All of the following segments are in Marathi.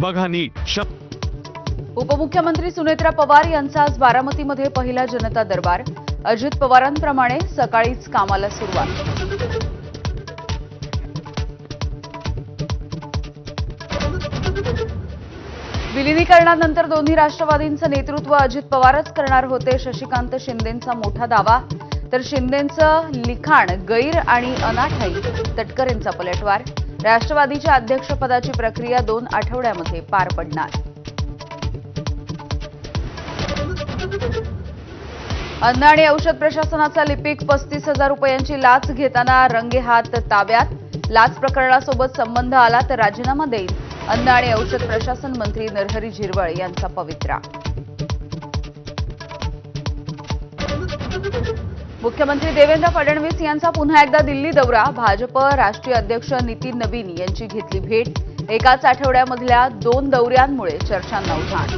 बघा नीट. उपमुख्यमंत्री सुनेत्रा पवार यांचा आज बारामतीमध्ये पहिला जनता दरबार. अजित पवारांप्रमाणे सकाळीच कामाला सुरुवात. विलिनीकरणानंतर दोन्ही राष्ट्रवादींचं नेतृत्व अजित पवारच करणार होते. शशिकांत शिंदेंचा मोठा दावा, तर शिंदेंचं लिखाण गैर आणि अनाठाई. तटकरेंचा पलटवार. राष्ट्रवादीच्या अध्यक्षपदाची प्रक्रिया 2 आठवड्यामध्ये पार पडणार. अन्न आणि औषध प्रशासनाचा लिपिक 35,000 रुपयांची लाच घेताना रंगेहात ताब्यात. लाच प्रकरणासोबत संबंध आला तर राजीनामा देईल. अन्न आणि औषध प्रशासन मंत्री नरहरी झिरवळ यांचा पवित्रा. मुख्यमंत्री देवेंद्र फडणवीस यांचा पुन्हा एकदा दिल्ली दौरा. भाजप राष्ट्रीय अध्यक्ष नितीन नवीन यांची घेतली भेट. एकाच आठवड्यामधल्या 2 दौऱ्यांमुळे चर्चांना उधाण.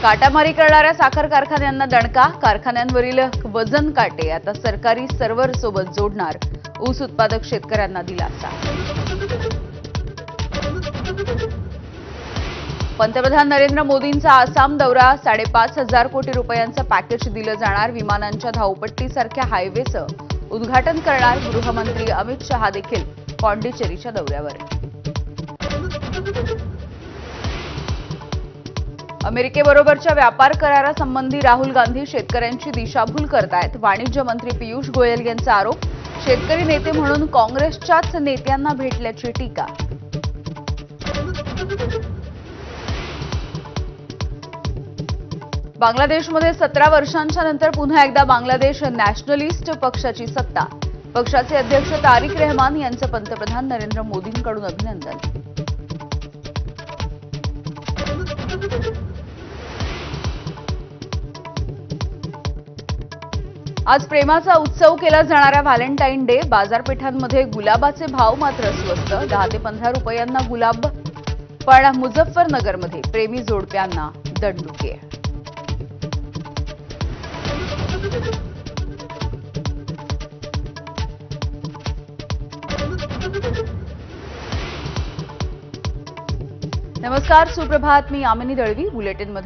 काटामारी करणाऱ्या साखर कारखान्यांना दणका. कारखान्यांवरील वजन काटे आता सरकारी सर्व्हर सोबत जोडणार. ऊस उत्पादक शेतकऱ्यांना दिलासा. पंतप्रधान नरेंद्र मोदींचा आसाम दौरा. 5,500 कोटी रुपयांचं पॅकेज दिलं जाणार. विमानांच्या धावपट्टीसारख्या हायवेचं उद्घाटन करणार. गृहमंत्री अमित शहा देखील पॉंडिचेरीच्या दौऱ्यावर. अमेरिकेबरोबरच्या व्यापार करारासंबंधी राहुल गांधी शेतकऱ्यांची दिशाभूल करतायत. वाणिज्य मंत्री पियुष गोयल यांचा आरोप. शेतकरी नेते म्हणून काँग्रेसच्याच नेत्यांना भेटल्याची टीका. बांगलादेशमध्ये 17 वर्षांच्या नंतर पुन्हा एकदा बांगलादेश नॅशनलिस्ट पक्षाची सत्ता. पक्षाचे अध्यक्ष तारिक रहमान यांचं पंतप्रधान नरेंद्र मोदींकडून अभिनंदन. आज प्रेमाचा उत्सव केला जाणारा व्हॅलेंटाईन डे. बाजारपेठांमध्ये गुलाबाचे भाव मात्र स्वस्त. 10 ते 15 रुपयांना गुलाब. पण मुझफ्फरनगरमध्ये प्रेमी जोडप्यांना दणदुके. नमस्कार, सुप्रभात. मी यामिनी दळवी. बुलेटिनमध्ये